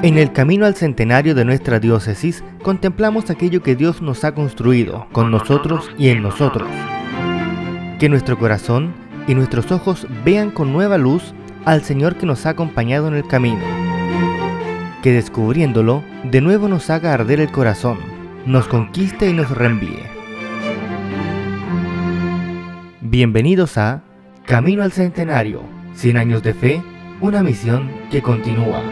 En el camino al centenario de nuestra diócesis, contemplamos aquello que Dios nos ha construido, con nosotros y en nosotros. Que nuestro corazón y nuestros ojos vean con nueva luz al Señor que nos ha acompañado en el camino. Que descubriéndolo, de nuevo nos haga arder el corazón, nos conquiste y nos reenvíe. Bienvenidos a Camino al Centenario, 100 años de fe, una misión que continúa.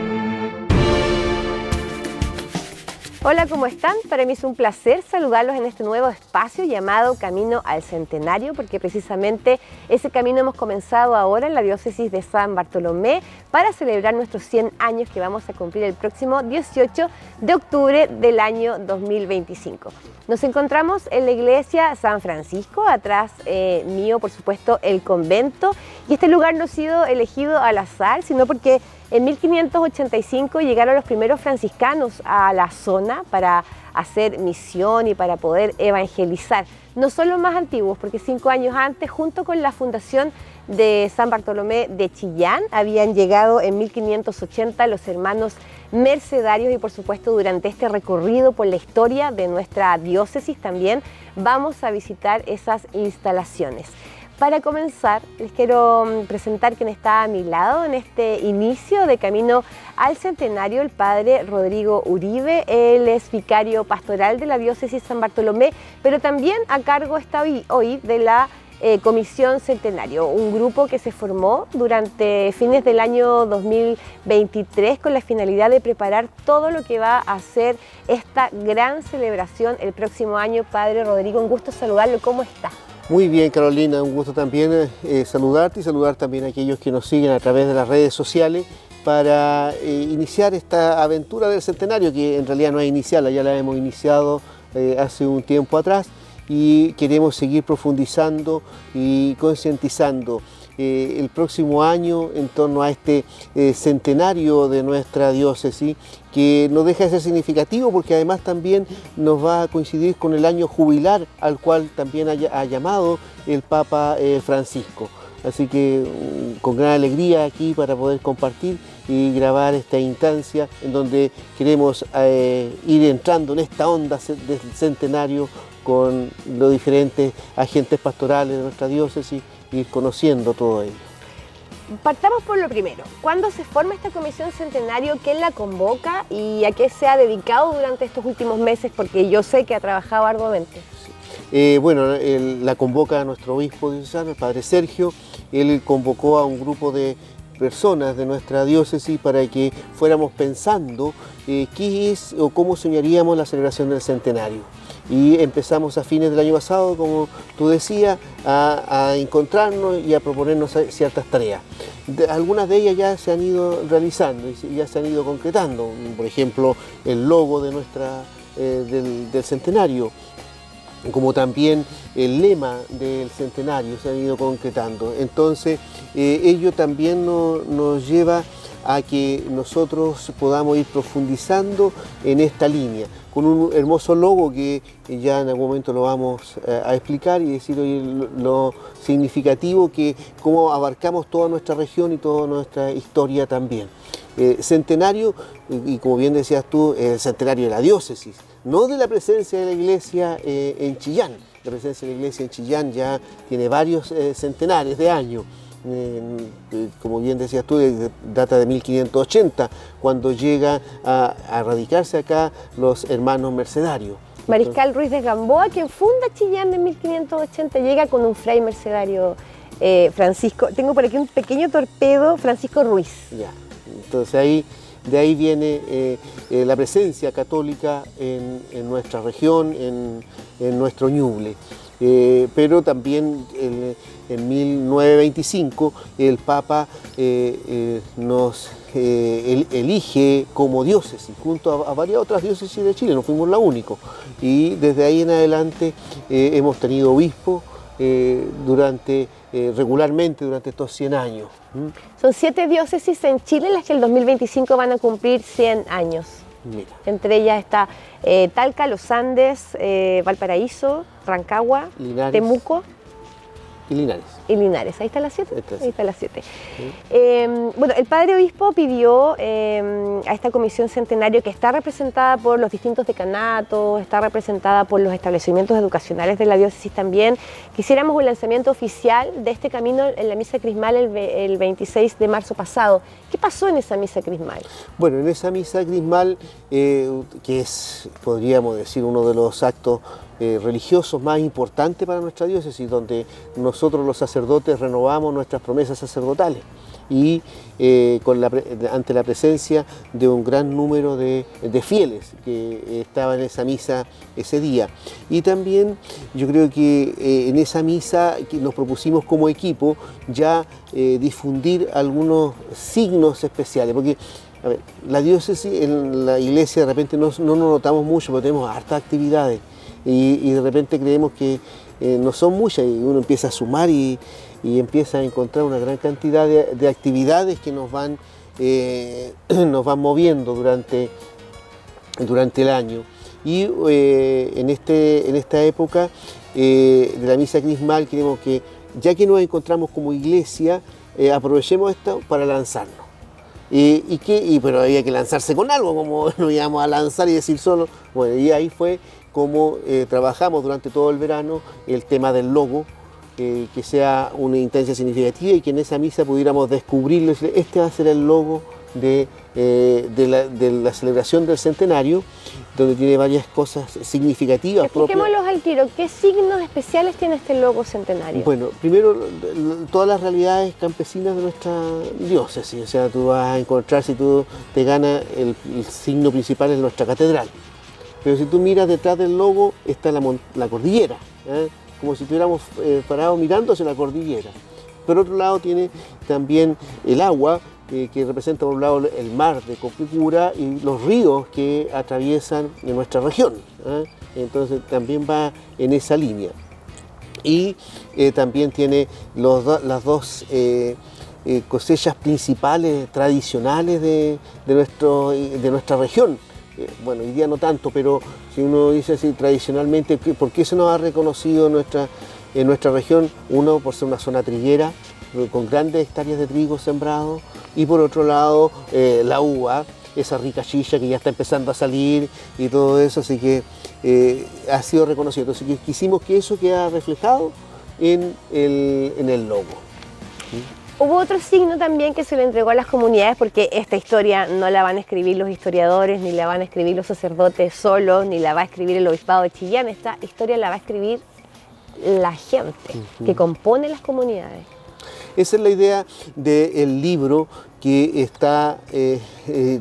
Hola, ¿cómo están? Para mí es un placer saludarlos en este nuevo espacio llamado Camino al Centenario, porque precisamente ese camino hemos comenzado ahora en la diócesis de San Bartolomé para celebrar nuestros 100 años que vamos a cumplir el próximo 18 de octubre del año 2025. Nos encontramos en la iglesia San Francisco, atrás mío, por supuesto, el convento, y este lugar no ha sido elegido al azar, sino porque en 1585 llegaron los primeros franciscanos a la zona para hacer misión y para poder evangelizar. No son los más antiguos, porque 5 años antes, junto con la fundación de San Bartolomé de Chillán, habían llegado en 1580 los hermanos mercedarios, y por supuesto durante este recorrido por la historia de nuestra diócesis también vamos a visitar esas instalaciones. Para comenzar, les quiero presentar quien está a mi lado en este inicio de Camino al Centenario, el padre Rodrigo Uribe. Él es vicario pastoral de la diócesis San Bartolomé, pero también a cargo está hoy de la Comisión Centenario, un grupo que se formó durante fines del año 2023 con la finalidad de preparar todo lo que va a ser esta gran celebración el próximo año. Padre Rodrigo, un gusto saludarlo. ¿Cómo está? Muy bien, Carolina, un gusto también saludarte y saludar también a aquellos que nos siguen a través de las redes sociales para iniciar esta aventura del centenario, que en realidad no es inicial, ya la hemos iniciado hace un tiempo atrás y queremos seguir profundizando y concientizando el próximo año en torno a este centenario de nuestra diócesis, que no deja de ser significativo porque además también nos va a coincidir con el año jubilar al cual también ha llamado el Papa Francisco. Así que con gran alegría aquí para poder compartir y grabar esta instancia en donde queremos ir entrando en esta onda del centenario con los diferentes agentes pastorales de nuestra diócesis, ir conociendo todo ello. Partamos por lo primero. ¿Cuándo se forma esta Comisión Centenario? ¿Quién la convoca y a qué se ha dedicado durante estos últimos meses? Porque yo sé que ha trabajado arduamente. La convoca nuestro obispo diocesano, el padre Sergio. Él convocó a un grupo de personas de nuestra diócesis para que fuéramos pensando qué es o cómo soñaríamos la celebración del centenario. Y empezamos a fines del año pasado, como tú decías, a encontrarnos y a proponernos ciertas tareas. Algunas de ellas ya se han ido realizando y ya se han ido concretando. Por ejemplo, el logo de del centenario, como también el lema del centenario se han ido concretando. Entonces, ello también nos lleva a que nosotros podamos ir profundizando en esta línea, con un hermoso logo que ya en algún momento lo vamos a explicar y decir hoy lo significativo que cómo abarcamos toda nuestra región y toda nuestra historia también. Centenario, y como bien decías tú, el centenario de la diócesis, no de la presencia de la iglesia en Chillán. La presencia de la iglesia en Chillán ya tiene varios centenares de años. Como bien decías tú, data de 1580, cuando llega a radicarse acá los hermanos mercedarios. Mariscal Ruiz de Gamboa, quien funda Chillán en 1580, llega con un fray mercedario Francisco. Tengo por aquí un pequeño torpedo, Francisco Ruiz. Ya, entonces de ahí viene la presencia católica en nuestra región, en nuestro Ñuble. Pero también en 1925 el Papa nos elige como diócesis, junto a varias otras diócesis de Chile, no fuimos la única. Y desde ahí en adelante hemos tenido obispos regularmente durante estos 100 años. Son 7 diócesis en Chile las que el 2025 van a cumplir 100 años. Mira. Entre ellas está Talca, Los Andes, Valparaíso, Rancagua, Linares, Temuco, Y Linares. Y Linares, ahí está la 7. Ahí Ahí está la 7. Sí. Bueno, el padre obispo pidió a esta comisión centenario, que está representada por los distintos decanatos, está representada por los establecimientos educacionales de la diócesis también, que hiciéramos un lanzamiento oficial de este camino en la misa crismal el 26 de marzo pasado. ¿Qué pasó en esa misa crismal? Bueno, en esa misa crismal, que es, podríamos decir, uno de los actos religiosos más importantes para nuestra diócesis, donde nosotros los sacerdotes renovamos nuestras promesas sacerdotales y ante la presencia de un gran número de fieles que estaban en esa misa ese día. Y también yo creo que en esa misa que nos propusimos como equipo ya difundir algunos signos especiales, porque a ver, la diócesis, en la iglesia de repente no nos notamos mucho, pero tenemos hartas actividades y de repente creemos que no son muchas y uno empieza a sumar y empieza a encontrar una gran cantidad de actividades que nos van moviendo durante el año. Y en esta época de la misa crismal queremos que, ya que nos encontramos como iglesia, aprovechemos esto para lanzarnos. Pero había que lanzarse con algo, como nos íbamos a lanzar y decir solo. Bueno, y ahí fue como trabajamos durante todo el verano el tema del logo, que sea una instancia significativa y que en esa misa pudiéramos descubrirlo. Este va a ser el logo de la celebración del centenario, donde tiene varias cosas significativas. Expliquémoslos al tiro. ¿Qué signos especiales tiene este logo centenario? Bueno, primero, todas las realidades campesinas de nuestra diócesis. O sea, tú vas a encontrar, si tú te ganas, el signo principal es nuestra catedral. Pero si tú miras detrás del logo está la cordillera, como si estuviéramos parados mirando hacia la cordillera. Por otro lado tiene también el agua, que representa por un lado el mar de Copicura y los ríos que atraviesan en nuestra región. Entonces también va en esa línea. Y también tiene las dos cosechas principales, tradicionales de nuestra región. Bueno, hoy día no tanto, pero si uno dice así tradicionalmente, ¿por qué se nos ha reconocido en nuestra región? Uno, por ser una zona triguera, con grandes hectáreas de trigo sembrado, y por otro lado, la uva, esa rica chicha que ya está empezando a salir y todo eso, así que ha sido reconocido. Entonces quisimos que eso quede reflejado en el logo. Hubo otro signo también que se le entregó a las comunidades, porque esta historia no la van a escribir los historiadores, ni la van a escribir los sacerdotes solos, ni la va a escribir el obispado de Chillán. Esta historia la va a escribir la gente que compone las comunidades. Esa es la idea del libro que está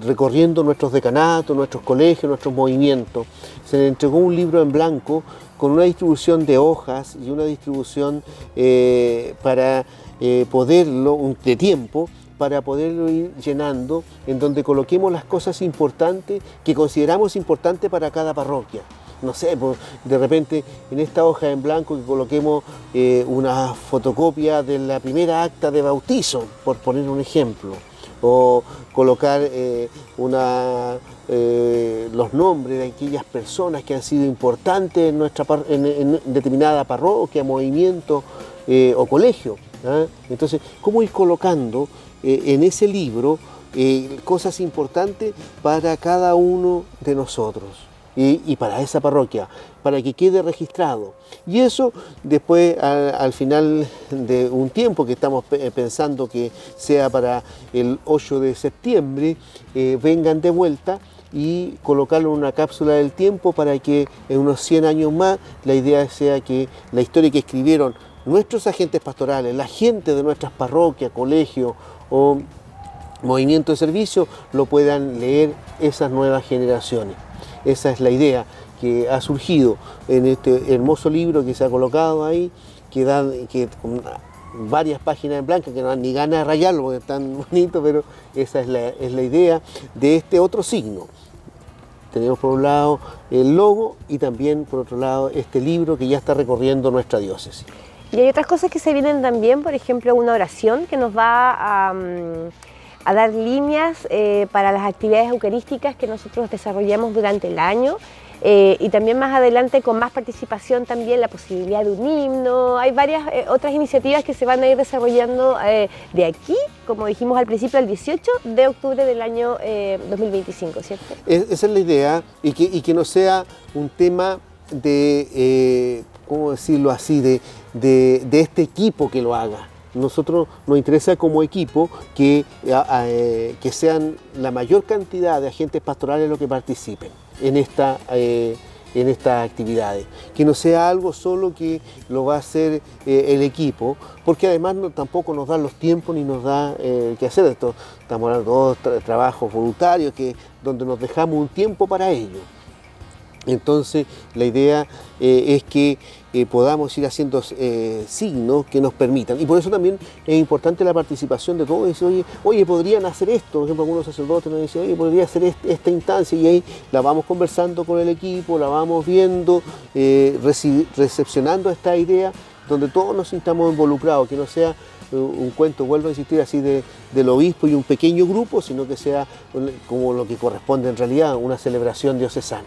recorriendo nuestros decanatos, nuestros colegios, nuestros movimientos. Se le entregó un libro en blanco con una distribución de hojas y una distribución para poderlo, de tiempo, para poderlo ir llenando, en donde coloquemos las cosas importantes que consideramos importantes para cada parroquia. No sé, pues, de repente en esta hoja en blanco que coloquemos una fotocopia de la primera acta de bautizo, por poner un ejemplo, o colocar los nombres de aquellas personas que han sido importantes en determinada parroquia, movimiento o colegio. Entonces, ¿cómo ir colocando en ese libro cosas importantes para cada uno de nosotros y para esa parroquia, para que quede registrado? Y eso después, al final de un tiempo que estamos pensando que sea para el 8 de septiembre, vengan de vuelta y colocarlo en una cápsula del tiempo para que en unos 100 años más la idea sea que la historia que escribieron nuestros agentes pastorales, la gente de nuestras parroquias, colegios o movimientos de servicio, lo puedan leer esas nuevas generaciones. Esa es la idea que ha surgido en este hermoso libro que se ha colocado ahí, que con varias páginas en blanco, que no dan ni ganas de rayarlo porque es tan bonito, pero esa es la idea de este otro signo. Tenemos por un lado el logo y también por otro lado este libro que ya está recorriendo nuestra diócesis. Y hay otras cosas que se vienen también, por ejemplo, una oración que nos va a dar líneas para las actividades eucarísticas que nosotros desarrollamos durante el año. y también más adelante con más participación también la posibilidad de un himno. Hay varias otras iniciativas que se van a ir desarrollando de aquí, como dijimos al principio, el 18 de octubre del año 2025, ¿cierto? Esa es la idea, y que no sea un tema de, ¿cómo decirlo así?, de este equipo que lo haga. Nosotros nos interesa como equipo que sean la mayor cantidad de agentes pastorales los que participen en estas actividades, que no sea algo solo que lo va a hacer el equipo, porque además tampoco nos dan los tiempos ni nos da que hacer esto. Estamos hablando de trabajos voluntarios donde nos dejamos un tiempo para ello. Entonces la idea es que podamos ir haciendo signos que nos permitan, y por eso también es importante la participación de todos. Dice, oye, podrían hacer esto, por ejemplo, algunos sacerdotes nos dicen, oye, podría hacer esta instancia, y ahí la vamos conversando con el equipo, la vamos viendo, recepcionando esta idea, donde todos nos sintamos involucrados, que no sea un cuento, vuelvo a insistir, así del obispo y un pequeño grupo, sino que sea como lo que corresponde en realidad, una celebración diocesana.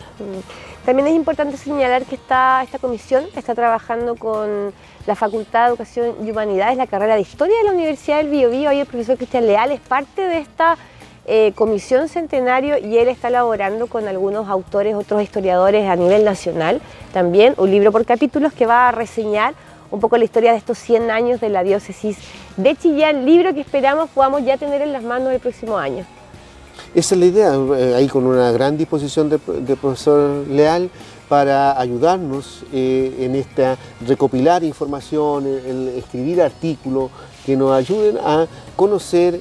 También es importante señalar que esta comisión está trabajando con la Facultad de Educación y Humanidades, la carrera de Historia de la Universidad del Biobío. Ahí el profesor Cristian Leal es parte de esta comisión centenario, y él está elaborando con algunos autores, otros historiadores a nivel nacional, también un libro por capítulos que va a reseñar un poco la historia de estos 100 años de la diócesis de Chillán, libro que esperamos podamos ya tener en las manos el próximo año. Esa es la idea, ahí con una gran disposición del profesor Leal para ayudarnos en recopilar información, en escribir artículos que nos ayuden a conocer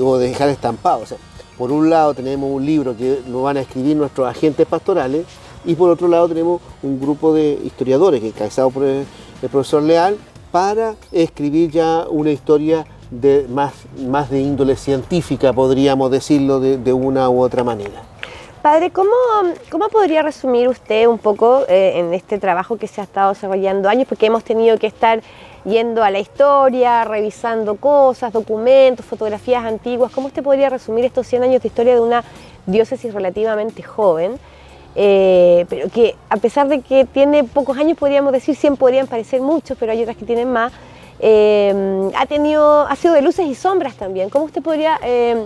o dejar estampados. O sea, por un lado tenemos un libro que lo van a escribir nuestros agentes pastorales, y por otro lado tenemos un grupo de historiadores que encabezado por el profesor Leal, para escribir ya una historia más de índole científica, podríamos decirlo de una u otra manera. Padre, ¿cómo podría resumir usted un poco en este trabajo que se ha estado desarrollando años? Porque hemos tenido que estar yendo a la historia, revisando cosas, documentos, fotografías antiguas. ¿Cómo usted podría resumir estos 100 años de historia de una diócesis relativamente joven? Pero que a pesar de que tiene pocos años, podríamos decir, 100 podrían parecer muchos, pero hay otras que tienen más, ha sido de luces y sombras también. ¿Cómo usted podría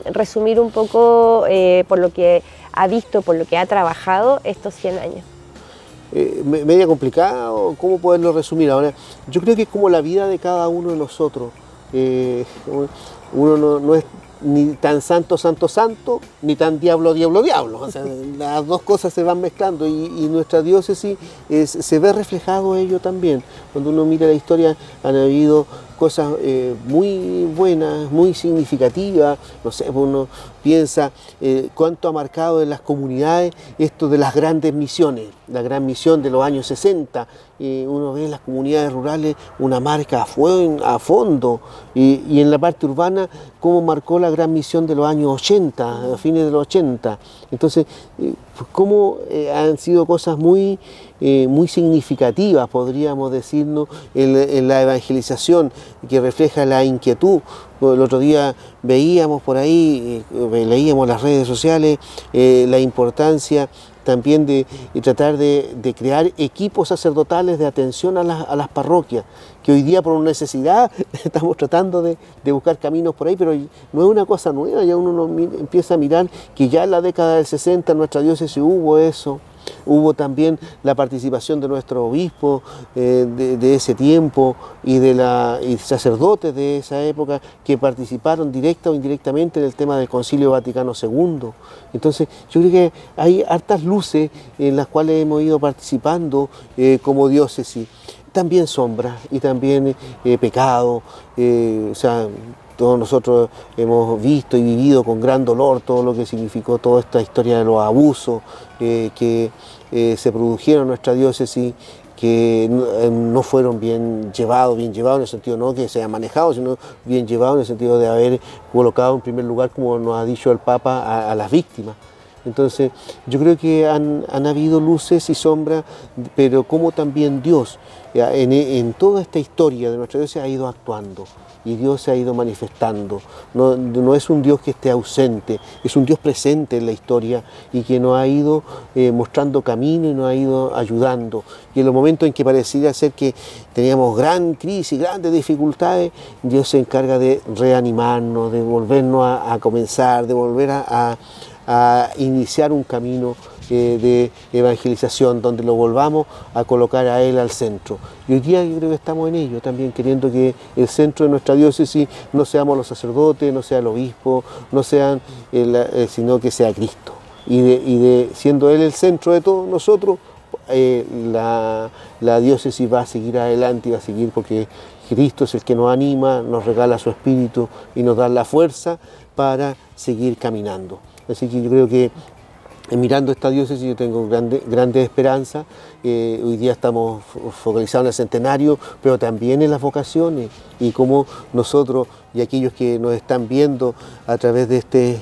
resumir un poco por lo que ha visto, por lo que ha trabajado estos 100 años? Media complicado, ¿cómo poderlo resumir? Ahora, yo creo que es como la vida de cada uno de nosotros. Uno no es ni tan santo, ni tan diablo. O sea, las dos cosas se van mezclando, y nuestra diócesis se ve reflejado ello también. Cuando uno mira la historia, han habido cosas muy buenas, muy significativas. No sé, uno piensa cuánto ha marcado en las comunidades esto de las grandes misiones, la gran misión de los años 60. Uno ve en las comunidades rurales una marca a fondo, y en la parte urbana cómo marcó la gran misión de los años 80, a fines de los 80. Entonces, cómo han sido cosas muy significativas, podríamos decirnos, en la evangelización, que refleja la inquietud. El otro día veíamos por ahí, leíamos en las redes sociales, la importancia también de tratar de crear equipos sacerdotales de atención a las parroquias, que hoy día por una necesidad estamos tratando de buscar caminos por ahí, pero no es una cosa nueva. Ya uno empieza a mirar que ya en la década del 60 en nuestra diócesis hubo eso. Hubo también la participación de nuestro obispo de ese tiempo, y sacerdotes de esa época, que participaron directa o indirectamente en el tema del Concilio Vaticano II. Entonces yo creo que hay hartas luces en las cuales hemos ido participando como diócesis. También sombras y también pecado, o sea, todos nosotros hemos visto y vivido con gran dolor todo lo que significó toda esta historia de los abusos que se produjeron en nuestra diócesis, que no fueron bien llevados en el sentido no que se hayan manejado, sino bien llevados en el sentido de haber colocado en primer lugar, como nos ha dicho el Papa, a las víctimas. Entonces, yo creo que han habido luces y sombras, pero como también Dios, en toda esta historia de nuestra diócesis, ha ido actuando y Dios se ha ido manifestando. No es un Dios que esté ausente, es un Dios presente en la historia y que nos ha ido mostrando camino y nos ha ido ayudando. Y en los momentos en que pareciera ser que teníamos gran crisis, grandes dificultades, Dios se encarga de reanimarnos, de volvernos a comenzar, de volver a iniciar un camino de evangelización donde lo volvamos a colocar a Él al centro. Y hoy día yo creo que estamos en ello, también queriendo que el centro de nuestra diócesis no seamos los sacerdotes, no sea el obispo, no sean sino que sea Cristo. Y siendo Él el centro de todos nosotros, la diócesis va a seguir adelante y va a seguir porque Cristo es el que nos anima, nos regala su espíritu y nos da la fuerza para seguir caminando. Así que yo creo que mirando esta diócesis yo tengo grandes esperanzas. Hoy día estamos focalizados en el centenario, pero también en las vocaciones y cómo nosotros y aquellos que nos están viendo a través de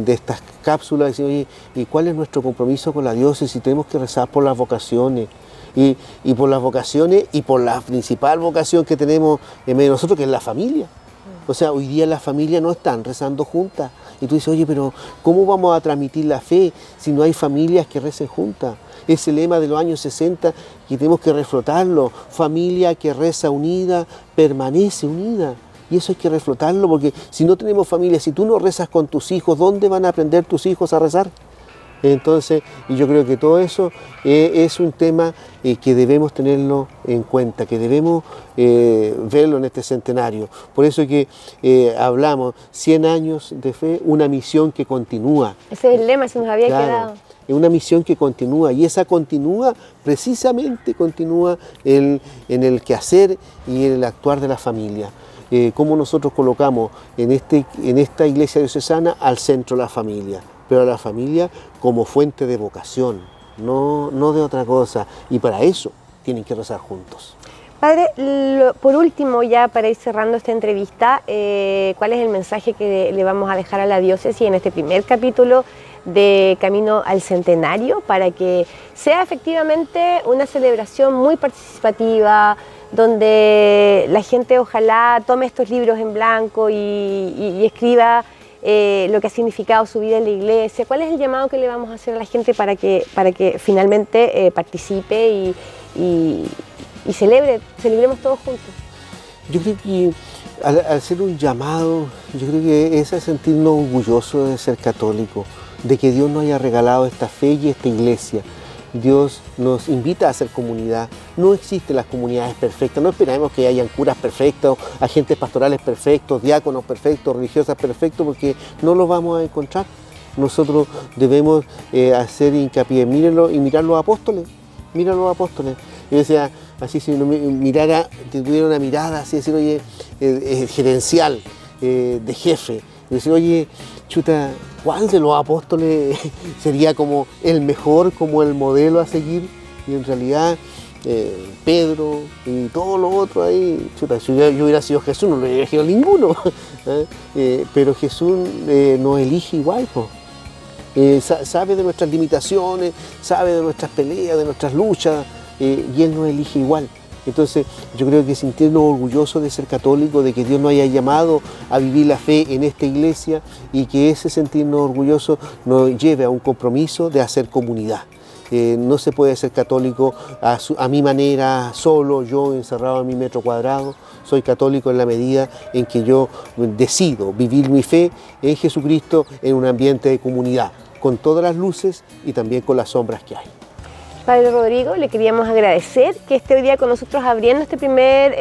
estas cápsulas dicen, oye, ¿y cuál es nuestro compromiso con la diócesis? Tenemos que rezar por las vocaciones. Y por las vocaciones y por la principal vocación que tenemos en medio de nosotros, que es la familia. O sea, hoy día las familias no están rezando juntas. Y tú dices, oye, pero ¿cómo vamos a transmitir la fe si no hay familias que recen juntas? Ese lema de los años 60 que tenemos que reflotarlo. Familia que reza unida, permanece unida. Y eso hay que reflotarlo porque si no tenemos familia, si tú no rezas con tus hijos, ¿dónde van a aprender tus hijos a rezar? Entonces, y yo creo que todo eso es un tema que debemos tenerlo en cuenta, que debemos verlo en este centenario. Por eso que hablamos 100 años de fe, una misión que continúa. Ese es el lema, se nos había quedado. Es una misión que continúa y esa precisamente continúa en el quehacer y en el actuar de la familia. Cómo nosotros colocamos en esta iglesia diocesana al centro la familia, pero a la familia como fuente de vocación, no de otra cosa. Y para eso tienen que rezar juntos. Padre, por último, ya para ir cerrando esta entrevista, ¿cuál es el mensaje que le vamos a dejar a la diócesis en este primer capítulo de Camino al Centenario para que sea efectivamente una celebración muy participativa, donde la gente ojalá tome estos libros en blanco y escriba lo que ha significado su vida en la iglesia? ¿Cuál es el llamado que le vamos a hacer a la gente para que finalmente participe y celebremos todos juntos? Yo creo que al hacer un llamado, yo creo que es sentirnos orgullosos de ser católicos, de que Dios nos haya regalado esta fe y esta iglesia. Dios nos invita a hacer comunidad. No existen las comunidades perfectas, no esperamos que hayan curas perfectos, agentes pastorales perfectos, diáconos perfectos, religiosas perfectos, porque no los vamos a encontrar. Nosotros debemos hacer hincapié, mírenlo y mirar los apóstoles, mira los apóstoles. Yo decía, así si uno tuviera una mirada así, decir, oye, gerencial, de jefe, decir, oye, chuta, ¿cuál de los apóstoles sería como el mejor, como el modelo a seguir? Y en realidad Pedro y todos los otros ahí, chuta, si yo hubiera sido Jesús no lo hubiera elegido ninguno. Pero Jesús nos elige igual, sabe de nuestras limitaciones, sabe de nuestras peleas, de nuestras luchas, y Él nos elige igual. Entonces yo creo que sentirnos orgullosos de ser católicos, de que Dios nos haya llamado a vivir la fe en esta iglesia y que ese sentirnos orgullosos nos lleve a un compromiso de hacer comunidad. No se puede ser católico a mi manera, solo, yo encerrado en mi metro cuadrado. Soy católico en la medida en que yo decido vivir mi fe en Jesucristo en un ambiente de comunidad, con todas las luces y también con las sombras que hay. Padre Rodrigo, le queríamos agradecer que esté hoy día con nosotros abriendo este primer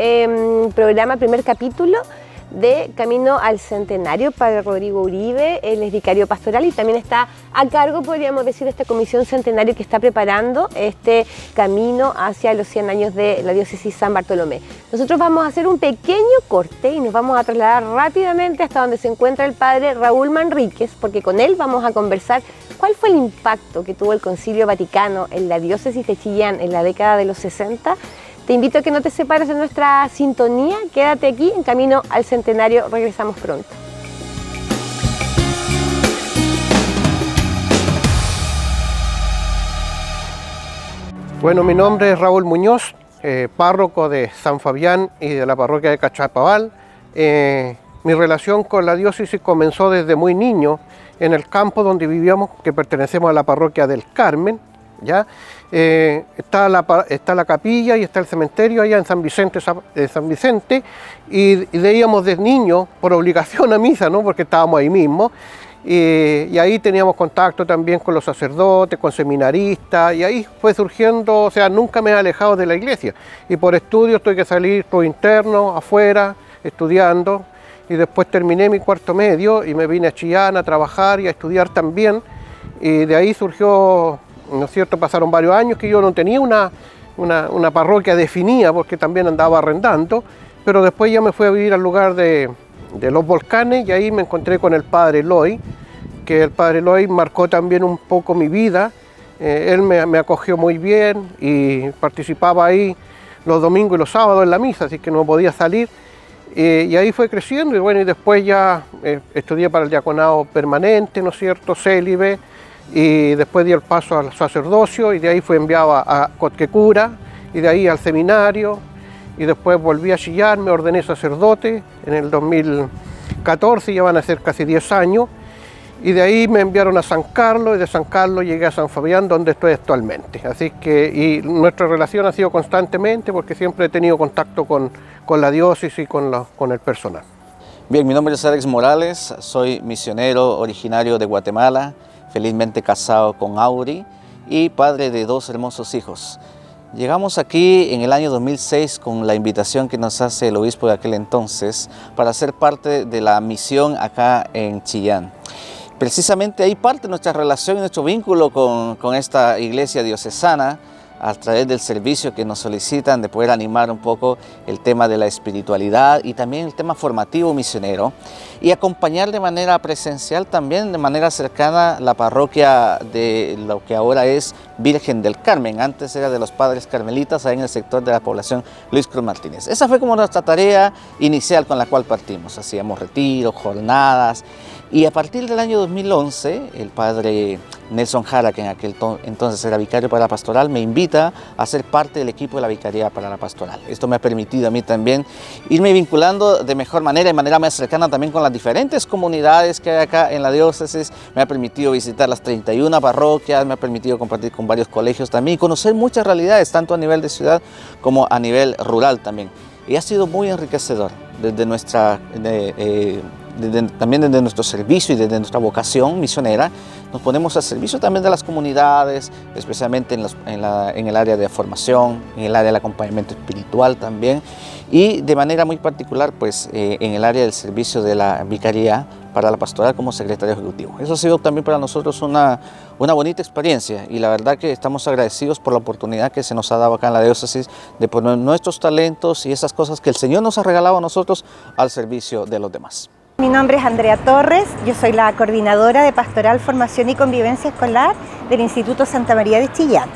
programa, primer capítulo de Camino al Centenario. Padre Rodrigo Uribe, él es vicario pastoral y también está a cargo, podríamos decir, de esta comisión centenario que está preparando este camino hacia los 100 años de la diócesis San Bartolomé. Nosotros vamos a hacer un pequeño corte y nos vamos a trasladar rápidamente hasta donde se encuentra el padre Raúl Manríquez, porque con él vamos a conversar cuál fue el impacto que tuvo el Concilio Vaticano en la diócesis de Chillán en la década de los 60. Te invito a que no te separes de nuestra sintonía, quédate aquí en Camino al Centenario, regresamos pronto. Bueno, mi nombre es Raúl Muñoz, párroco de San Fabián y de la parroquia de Cachapoal. Mi relación con la diócesis comenzó desde muy niño en el campo donde vivíamos, que pertenecemos a la parroquia del Carmen, ¿ya? Está la capilla y está el cementerio allá en San Vicente, y de íbamos de niño por obligación a misa, ¿no? Porque estábamos ahí mismo. Y ahí teníamos contacto también con los sacerdotes, con seminaristas, y ahí fue surgiendo, o sea, nunca me he alejado de la iglesia. Y por estudios tuve que salir por interno, afuera, estudiando, y después terminé mi cuarto medio y me vine a Chillán a trabajar y a estudiar también. Y de ahí surgió, ¿no es cierto?, pasaron varios años que yo no tenía una parroquia definida porque también andaba arrendando, pero después ya me fui a vivir al lugar de Los Volcanes y ahí me encontré con el padre Eloy, que el padre Eloy marcó también un poco mi vida. Él me acogió muy bien y participaba ahí los domingos y los sábados en la misa, así que no podía salir. Y ahí fue creciendo y bueno, y después ya estudié para el diaconado permanente, ¿no es cierto?, célibe, y después di el paso al sacerdocio y de ahí fui enviado a Cotquecura y de ahí al seminario. Y después volví a Chillán, me ordené sacerdote en el 2014, ya van a ser casi 10 años, y de ahí me enviaron a San Carlos, y de San Carlos llegué a San Fabián, donde estoy actualmente. Así que, y nuestra relación ha sido constantemente, porque siempre he tenido contacto con la diócesis y con el personal. Bien, mi nombre es Alex Morales, soy misionero originario de Guatemala, felizmente casado con Auri y padre de 2 hermosos hijos. Llegamos aquí en el año 2006 con la invitación que nos hace el obispo de aquel entonces para ser parte de la misión acá en Chillán. Precisamente ahí parte nuestra relación y nuestro vínculo con esta iglesia diocesana a través del servicio que nos solicitan de poder animar un poco el tema de la espiritualidad y también el tema formativo misionero y acompañar de manera presencial también de manera cercana la parroquia de lo que ahora es Virgen del Carmen, antes era de los Padres Carmelitas ahí en el sector de la población Luis Cruz Martínez. Esa fue como nuestra tarea inicial con la cual partimos, hacíamos retiros, jornadas. Y a partir del año 2011, el padre Nelson Jara, que en aquel entonces era vicario para la pastoral, me invita a ser parte del equipo de la vicaría para la pastoral. Esto me ha permitido a mí también irme vinculando de mejor manera, de manera más cercana también con las diferentes comunidades que hay acá en la diócesis. Me ha permitido visitar las 31 parroquias, me ha permitido compartir con varios colegios también y conocer muchas realidades, tanto a nivel de ciudad como a nivel rural también. Y ha sido muy enriquecedor desde también desde nuestro servicio y desde nuestra vocación misionera, nos ponemos al servicio también de las comunidades, especialmente en el área de formación, en el área del acompañamiento espiritual también, y de manera muy particular pues, en el área del servicio de la vicaría para la pastoral como secretario ejecutivo. Eso ha sido también para nosotros una bonita experiencia y la verdad que estamos agradecidos por la oportunidad que se nos ha dado acá en la diócesis de poner nuestros talentos y esas cosas que el Señor nos ha regalado a nosotros al servicio de los demás. Mi nombre es Andrea Torres, yo soy la coordinadora de Pastoral, Formación y Convivencia Escolar del Instituto Santa María de Chillán.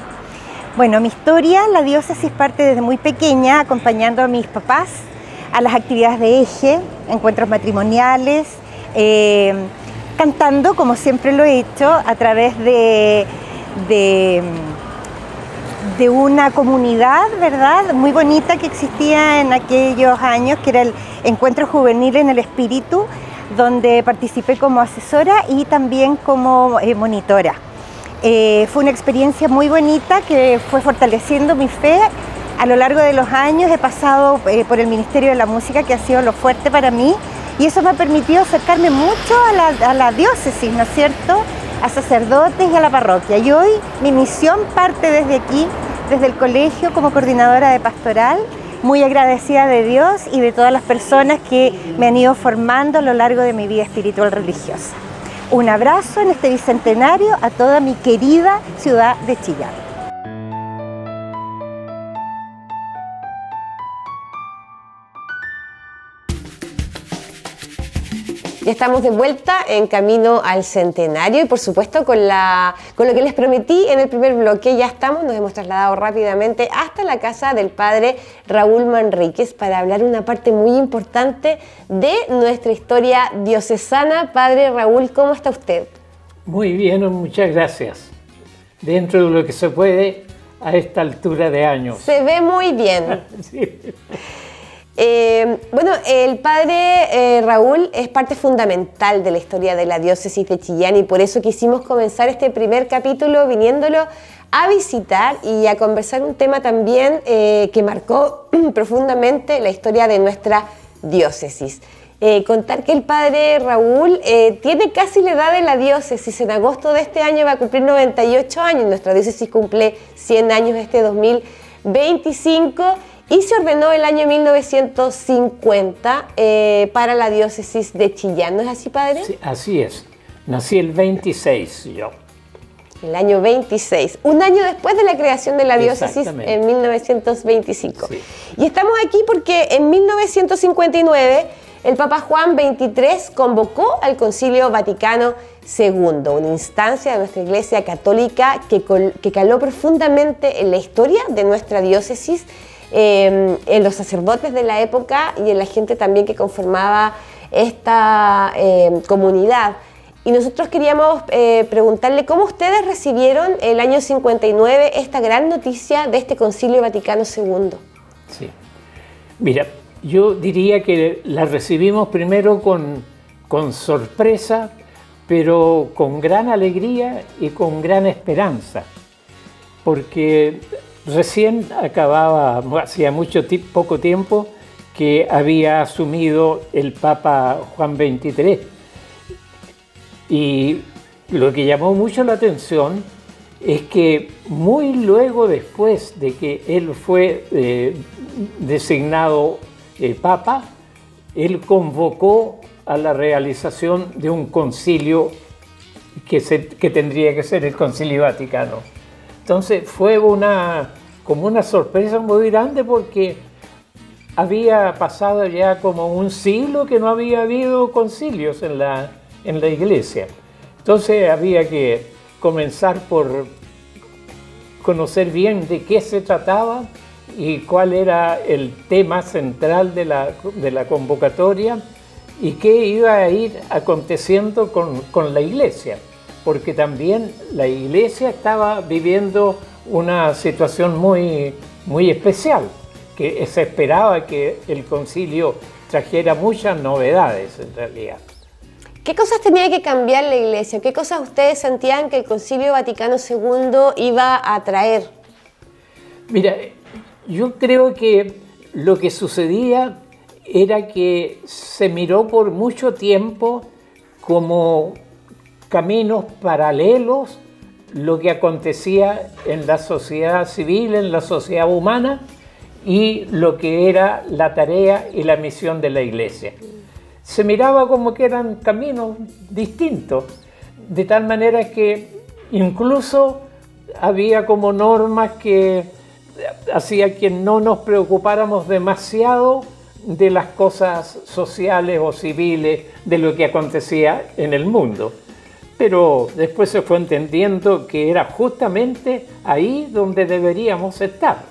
Bueno, mi historia, la diócesis parte desde muy pequeña, acompañando a mis papás a las actividades de eje, encuentros matrimoniales, cantando, como siempre lo he hecho, a través de una comunidad, ¿verdad?, muy bonita que existía en aquellos años, que era el Encuentro Juvenil en el Espíritu, donde participé como asesora y también como monitora. Fue una experiencia muy bonita que fue fortaleciendo mi fe. A lo largo de los años he pasado por el Ministerio de la Música, que ha sido lo fuerte para mí, y eso me ha permitido acercarme mucho a la diócesis, ¿no es cierto?, a sacerdotes y a la parroquia. Y hoy mi misión parte desde aquí, desde el colegio, como coordinadora de pastoral, muy agradecida de Dios y de todas las personas que me han ido formando a lo largo de mi vida espiritual religiosa. Un abrazo en este bicentenario a toda mi querida ciudad de Chillán. Ya estamos de vuelta en camino al centenario y por supuesto con lo que les prometí en el primer bloque ya estamos, nos hemos trasladado rápidamente hasta la casa del padre Raúl Manríquez para hablar una parte muy importante de nuestra historia diocesana. Padre Raúl, ¿cómo está usted? Muy bien, muchas gracias. Dentro de lo que se puede, a esta altura de años. Se ve muy bien. Sí. Bueno, el padre Raúl es parte fundamental de la historia de la diócesis de Chillán y por eso quisimos comenzar este primer capítulo viniéndolo a visitar y a conversar un tema también que marcó profundamente la historia de nuestra diócesis. Contar que el padre Raúl tiene casi la edad de la diócesis. En agosto de este año va a cumplir 98 años. Nuestra diócesis cumple 100 años este 2025 y se ordenó el año 1950 para la diócesis de Chillán. ¿No es así, padre? Sí, así es. Nací el 26 yo. El año 26, un año después de la creación de la diócesis en 1925. Sí. Y estamos aquí porque en 1959 el Papa Juan XXIII convocó al Concilio Vaticano II, una instancia de nuestra Iglesia Católica que caló profundamente en la historia de nuestra diócesis, en los sacerdotes de la época y en la gente también que conformaba esta comunidad. Y nosotros queríamos preguntarle cómo ustedes recibieron el año 59 esta gran noticia de este Concilio Vaticano II. Sí. Mira, yo diría que la recibimos primero con sorpresa, pero con gran alegría y con gran esperanza, porque recién acababa, hacía poco tiempo, que había asumido el Papa Juan XXIII. Y lo que llamó mucho la atención es que muy luego después de que él fue designado Papa, él convocó a la realización de un concilio que tendría que ser el Concilio Vaticano. Entonces fue como una sorpresa muy grande porque había pasado ya como un siglo que no había habido concilios en la iglesia. Entonces había que comenzar por conocer bien de qué se trataba y cuál era el tema central de la convocatoria y qué iba a ir aconteciendo con la iglesia, porque también la iglesia estaba viviendo una situación muy, muy especial, que se esperaba que el concilio trajera muchas novedades en realidad. ¿Qué cosas tenía que cambiar la Iglesia? ¿Qué cosas ustedes sentían que el Concilio Vaticano II iba a traer? Mira, yo creo que lo que sucedía era que se miró por mucho tiempo como caminos paralelos lo que acontecía en la sociedad civil, en la sociedad humana, y lo que era la tarea y la misión de la Iglesia. Se miraba como que eran caminos distintos, de tal manera que incluso había como normas que hacían que no nos preocupáramos demasiado de las cosas sociales o civiles, de lo que acontecía en el mundo. Pero después se fue entendiendo que era justamente ahí donde deberíamos estar.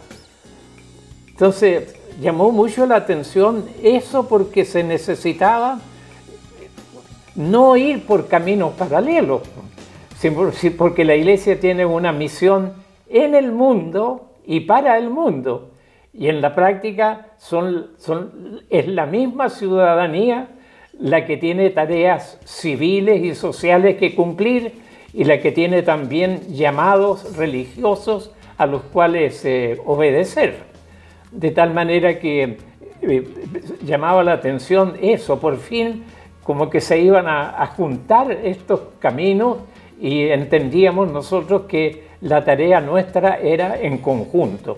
Entonces, llamó mucho la atención eso porque se necesitaba no ir por caminos paralelos, porque la Iglesia tiene una misión en el mundo y para el mundo. Y en la práctica es la misma ciudadanía la que tiene tareas civiles y sociales que cumplir y la que tiene también llamados religiosos a los cuales obedecer. De tal manera que llamaba la atención eso, por fin como que se iban a juntar estos caminos y entendíamos nosotros que la tarea nuestra era en conjunto,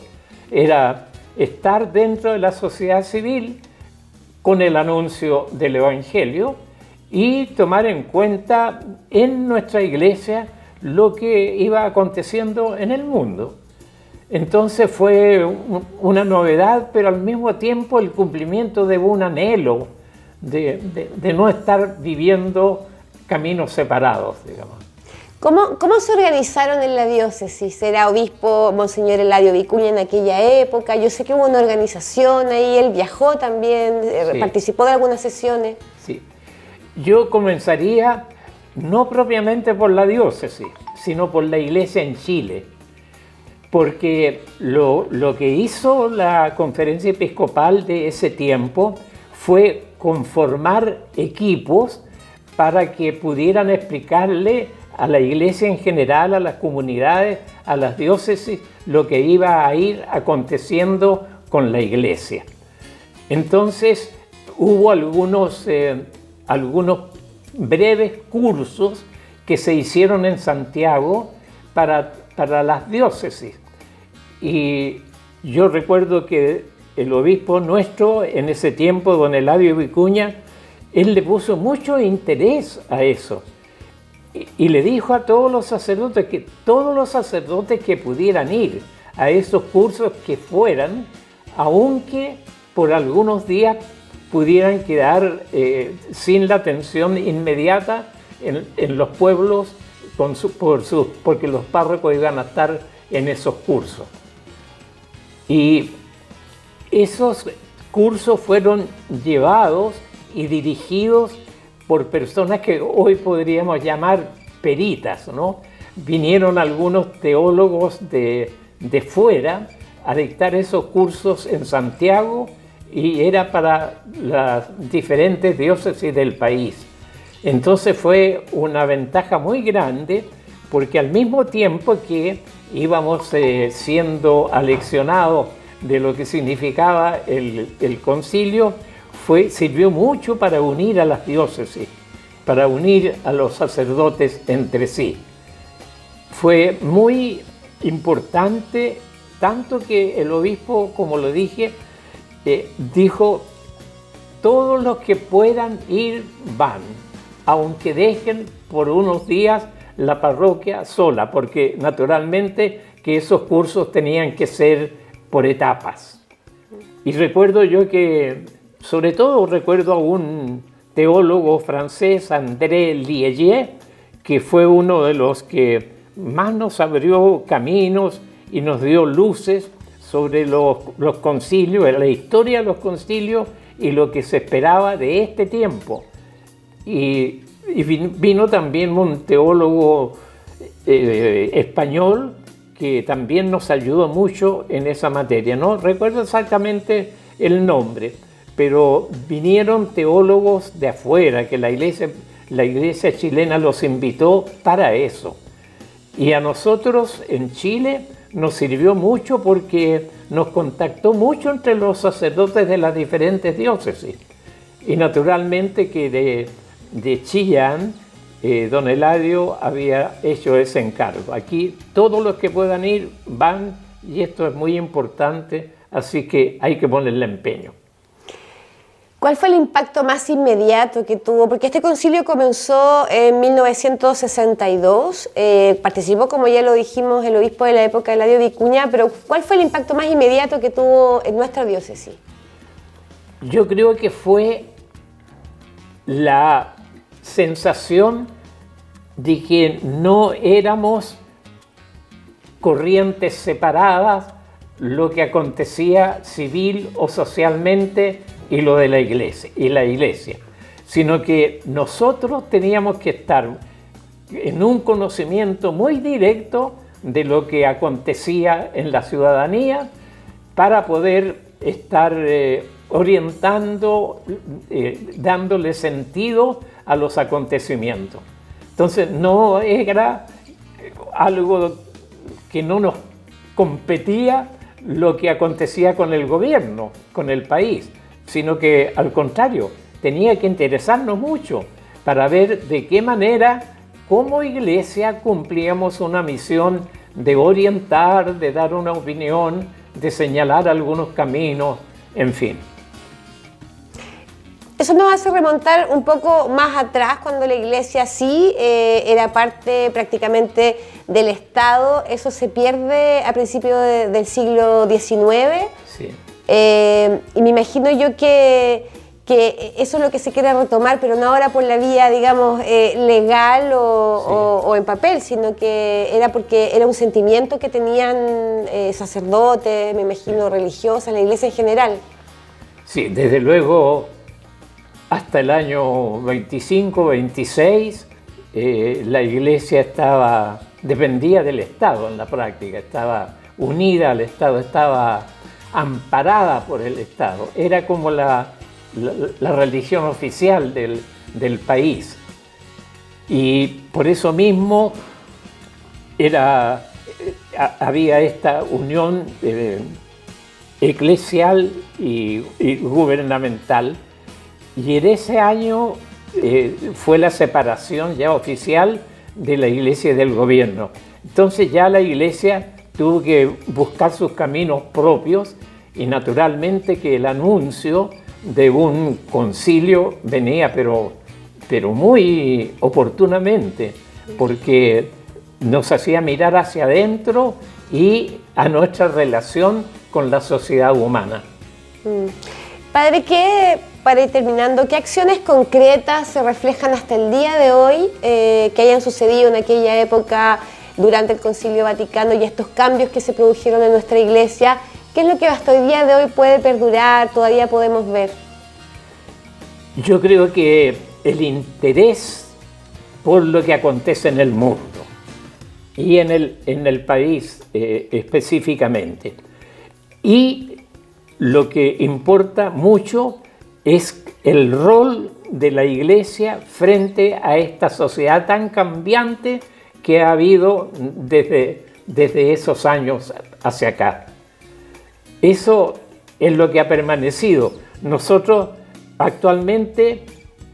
era estar dentro de la sociedad civil con el anuncio del Evangelio y tomar en cuenta en nuestra iglesia lo que iba aconteciendo en el mundo. Entonces fue una novedad, pero al mismo tiempo el cumplimiento de un anhelo de no estar viviendo caminos separados, digamos. ¿Cómo se organizaron en la diócesis? ¿Era obispo Monseñor Eladio Vicuña en aquella época? Yo sé que hubo una organización ahí, él viajó también, sí. Participó de algunas sesiones. Sí, yo comenzaría no propiamente por la diócesis, sino por la iglesia en Chile. porque lo que hizo la conferencia episcopal de ese tiempo fue conformar equipos para que pudieran explicarle a la iglesia en general, a las comunidades, a las diócesis, lo que iba a ir aconteciendo con la iglesia. Entonces hubo algunos breves cursos que se hicieron en Santiago para las diócesis. Y yo recuerdo que el obispo nuestro en ese tiempo, don Eladio Vicuña, él le puso mucho interés a eso. Y le dijo a todos los sacerdotes que pudieran ir a esos cursos que fueran, aunque por algunos días pudieran quedar sin la atención inmediata en los pueblos porque los párrocos iban a estar en esos cursos. Y esos cursos fueron llevados y dirigidos por personas que hoy podríamos llamar peritas, ¿no? Vinieron algunos teólogos de fuera a dictar esos cursos en Santiago y era para las diferentes diócesis del país. Entonces fue una ventaja muy grande porque al mismo tiempo que íbamos siendo aleccionados de lo que significaba el concilio, sirvió mucho para unir a las diócesis, para unir a los sacerdotes entre sí. Fue muy importante, tanto que el obispo, como lo dije, dijo, todos los que puedan ir van, aunque dejen por unos días la parroquia sola, porque naturalmente que esos cursos tenían que ser por etapas. Y recuerdo yo que, sobre todo recuerdo a un teólogo francés, André Liegey, que fue uno de los que más nos abrió caminos y nos dio luces sobre los concilios, la historia de los concilios y lo que se esperaba de este tiempo. Y vino también un teólogo español que también nos ayudó mucho en esa materia. No recuerdo exactamente el nombre, pero vinieron teólogos de afuera que la iglesia chilena los invitó para eso. Y a nosotros en Chile nos sirvió mucho porque nos contactó mucho entre los sacerdotes de las diferentes diócesis. Y naturalmente que de Chillán, don Eladio había hecho ese encargo. Aquí todos los que puedan ir van y esto es muy importante, así que hay que ponerle empeño. ¿Cuál fue el impacto más inmediato que tuvo? Porque este concilio comenzó en 1962, participó, como ya lo dijimos, el obispo de la época, Eladio Vicuña, pero ¿cuál fue el impacto más inmediato que tuvo en nuestra diócesis? Yo creo que fue la sensación de que no éramos corrientes separadas lo que acontecía civil o socialmente y lo de la iglesia, sino que nosotros teníamos que estar en un conocimiento muy directo de lo que acontecía en la ciudadanía para poder estar orientando, dándole sentido a los acontecimientos. Entonces no era algo que no nos competía lo que acontecía con el gobierno, con el país, sino que al contrario, tenía que interesarnos mucho para ver de qué manera como iglesia cumplíamos una misión de orientar, de dar una opinión, de señalar algunos caminos, en fin. Eso nos hace remontar un poco más atrás, cuando la iglesia sí era parte prácticamente del Estado. Eso se pierde a principios del siglo XIX. Sí. Y me imagino yo que eso es lo que se quiere retomar, pero no ahora por la vía, digamos, legal o en papel, sino que era porque era un sentimiento que tenían sacerdotes, me imagino, religiosas, la iglesia en general. Sí, desde luego, hasta el año 25, 26, la iglesia dependía del Estado en la práctica, estaba unida al Estado, estaba amparada por el Estado. Era como la religión oficial del país. Y por eso mismo había esta unión eclesial y gubernamental. Y en ese año fue la separación ya oficial de la Iglesia y del gobierno. Entonces ya la Iglesia tuvo que buscar sus caminos propios y naturalmente que el anuncio de un concilio venía pero muy oportunamente, porque nos hacía mirar hacia adentro y a nuestra relación con la sociedad humana. Padre, para ir terminando, ¿qué acciones concretas se reflejan hasta el día de hoy que hayan sucedido en aquella época durante el Concilio Vaticano y estos cambios que se produjeron en nuestra Iglesia? ¿Qué es lo que hasta el día de hoy puede perdurar, todavía podemos ver? Yo creo que el interés por lo que acontece en el mundo y en el país específicamente. Y lo que importa mucho es el rol de la Iglesia frente a esta sociedad tan cambiante que ha habido desde esos años hacia acá. Eso es lo que ha permanecido. Nosotros actualmente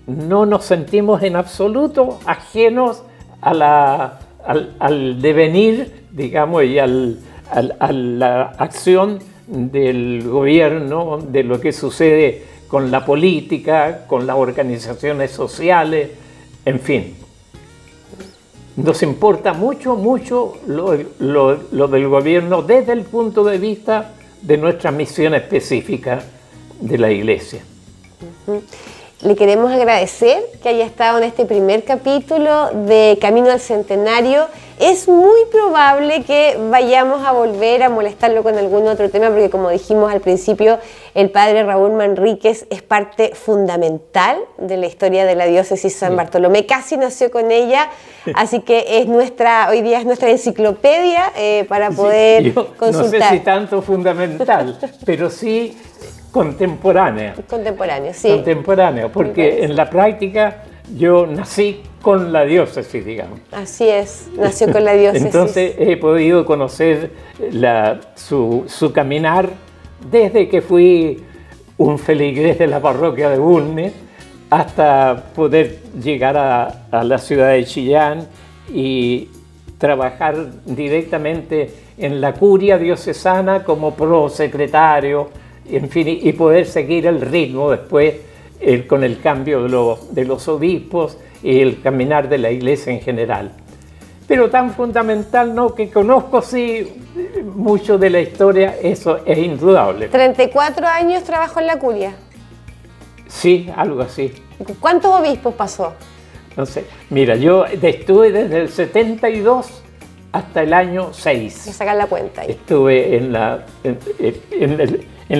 no nos sentimos en absoluto ajenos al devenir, digamos, y a la acción del gobierno, de lo que sucede con la política, con las organizaciones sociales, en fin. Nos importa mucho lo del gobierno desde el punto de vista de nuestra misión específica de la Iglesia. Le queremos agradecer que haya estado en este primer capítulo de Camino al Centenario. Es muy probable que vayamos a volver a molestarlo con algún otro tema, porque como dijimos al principio, el padre Raúl Manríquez es parte fundamental de la historia de la diócesis San Bartolomé. Casi nació con ella, así que hoy día es nuestra enciclopedia para poder consultar. No sé si tanto fundamental, pero sí contemporánea. Contemporáneo, sí. Contemporáneo, porque en la práctica yo nací con la diócesis, digamos. Así es, nació con la diócesis. Entonces he podido conocer su caminar desde que fui un feligrés de la parroquia de Bulnes hasta poder llegar a la ciudad de Chillán y trabajar directamente en la curia diocesana como prosecretario, en fin, y poder seguir el ritmo después con el cambio de los obispos y el caminar de la Iglesia en general. Pero tan fundamental, ¿no?, que conozco sí mucho de la historia, eso es indudable. 34 años trabajó en la curia. Sí, algo así. ¿Cuántos obispos pasó? No sé. Mira, yo estuve desde el 72 hasta el año 6. Voy a sacar la cuenta ahí. Estuve en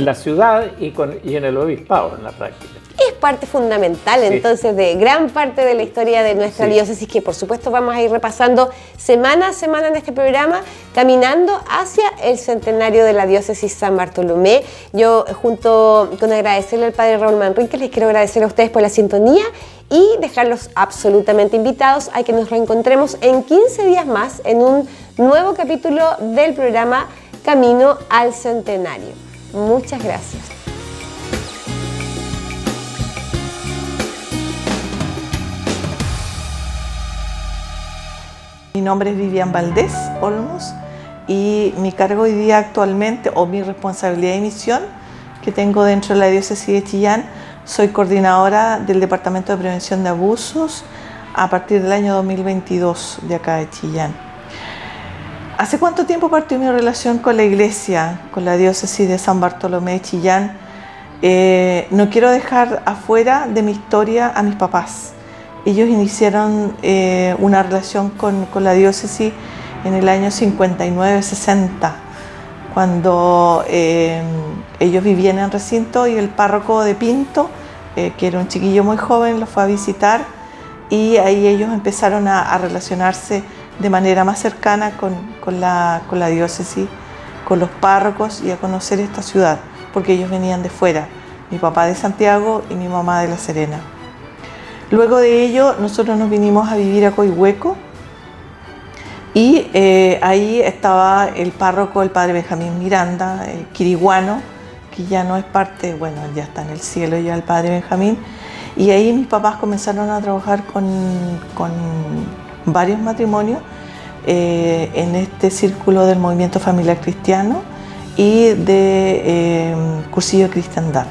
la ciudad y en el obispado, en la práctica. Es parte fundamental, entonces, de gran parte de la historia de nuestra diócesis, que por supuesto vamos a ir repasando semana a semana en este programa, caminando hacia el centenario de la diócesis San Bartolomé. Yo, junto con agradecerle al padre Raúl Manríquez, les quiero agradecer a ustedes por la sintonía y dejarlos absolutamente invitados a que nos reencontremos en 15 días más en un nuevo capítulo del programa Camino al Centenario. Muchas gracias. Mi nombre es Vivian Valdés Olmos y mi cargo hoy día actualmente, o mi responsabilidad y misión que tengo dentro de la diócesis de Chillán, soy coordinadora del Departamento de Prevención de Abusos a partir del año 2022 de acá de Chillán. ¿Hace cuánto tiempo partió mi relación con la iglesia, con la diócesis de San Bartolomé de Chillán? No quiero dejar afuera de mi historia a mis papás. Ellos iniciaron una relación con la diócesis en el año 59-60, cuando ellos vivían en recinto y el párroco de Pinto, que era un chiquillo muy joven, los fue a visitar y ahí ellos empezaron a relacionarse de manera más cercana con la diócesis con los párrocos y a conocer esta ciudad, porque ellos venían de fuera, mi papá de Santiago y mi mamá de La Serena. Luego de ello, nosotros nos vinimos a vivir a Coihueco y ahí estaba el párroco, el padre Benjamín Miranda, quiriguano, que ya no es parte, bueno, ya está en el cielo ya el padre Benjamín, y ahí mis papás comenzaron a trabajar con varios matrimonios en este círculo del movimiento familiar cristiano y de cursillo de cristiandad.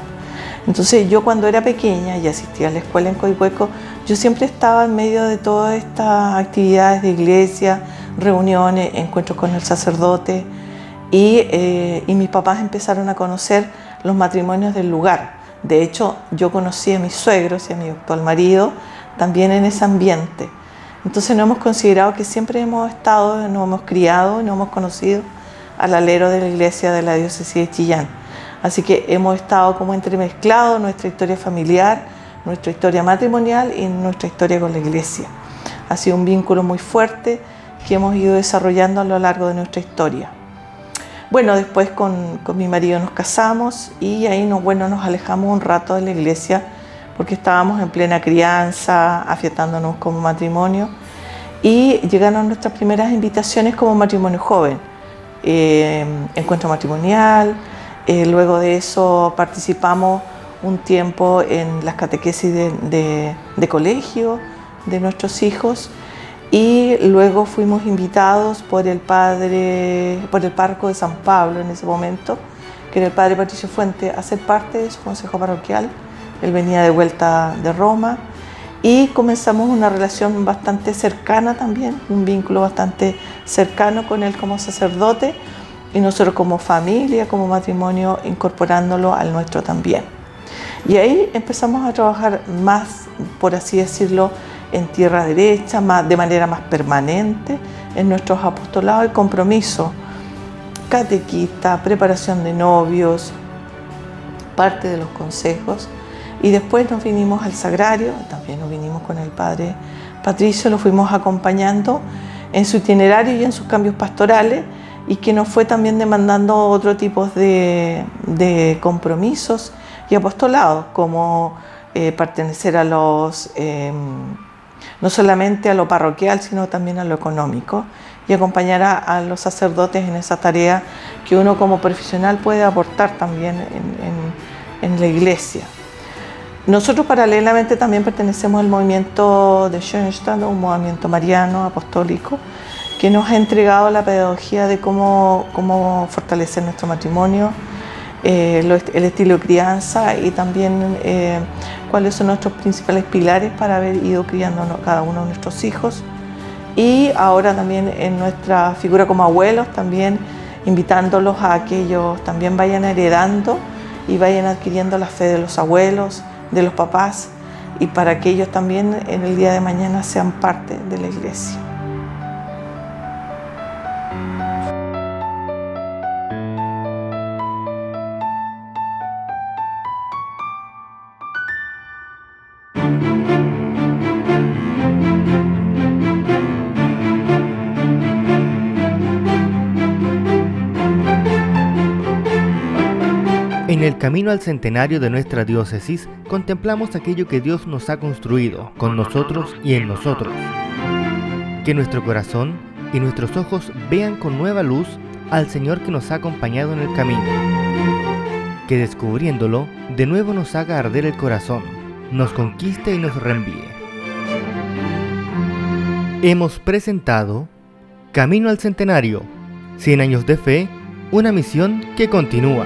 Entonces yo cuando era pequeña y asistía a la escuela en Coihueco, yo siempre estaba en medio de todas estas actividades de iglesia, reuniones, encuentros con el sacerdote y mis papás empezaron a conocer los matrimonios del lugar. De hecho, yo conocí a mis suegros y a mi actual marido también en ese ambiente. Entonces nos hemos considerado que siempre hemos estado, nos hemos criado, nos hemos conocido al alero de la iglesia de la diócesis de Chillán. Así que hemos estado como entremezclados nuestra historia familiar, nuestra historia matrimonial y nuestra historia con la iglesia. Ha sido un vínculo muy fuerte que hemos ido desarrollando a lo largo de nuestra historia. Bueno, después con mi marido nos casamos y ahí nos alejamos un rato de la iglesia porque estábamos en plena crianza, afiatándonos como matrimonio y llegaron nuestras primeras invitaciones como matrimonio joven, encuentro matrimonial. Luego de eso participamos un tiempo en las catequesis de colegio de nuestros hijos y luego fuimos invitados por el párroco de San Pablo en ese momento, que era el padre Patricio Fuente, a ser parte de su consejo parroquial. Él venía de vuelta de Roma y comenzamos una relación bastante cercana también, un vínculo bastante cercano con él como sacerdote y nosotros como familia, como matrimonio, incorporándolo al nuestro también. Y ahí empezamos a trabajar más, por así decirlo, en tierra derecha, de manera más permanente, en nuestros apostolados y compromiso, catequista, preparación de novios, parte de los consejos. Y después nos vinimos al sagrario, también nos vinimos con el padre Patricio, lo fuimos acompañando en su itinerario y en sus cambios pastorales, y que nos fue también demandando otro tipo de compromisos y apostolados, como pertenecer a los, no solamente a lo parroquial, sino también a lo económico, y acompañar a los sacerdotes en esa tarea que uno como profesional puede aportar también en la iglesia. Nosotros paralelamente también pertenecemos al movimiento de Schoenstatt, un movimiento mariano apostólico, que nos ha entregado la pedagogía de cómo fortalecer nuestro matrimonio, el estilo de crianza y también cuáles son nuestros principales pilares para haber ido criando cada uno de nuestros hijos. Y ahora también en nuestra figura como abuelos, también invitándolos a que ellos también vayan heredando y vayan adquiriendo la fe de los abuelos, de los papás, y para que ellos también en el día de mañana sean parte de la iglesia. En el camino al centenario de nuestra diócesis, contemplamos aquello que Dios nos ha construido, con nosotros y en nosotros. Que nuestro corazón y nuestros ojos vean con nueva luz al Señor que nos ha acompañado en el camino. Que descubriéndolo, de nuevo nos haga arder el corazón, nos conquiste y nos reenvíe. Hemos presentado Camino al Centenario, 100 años de fe, una misión que continúa.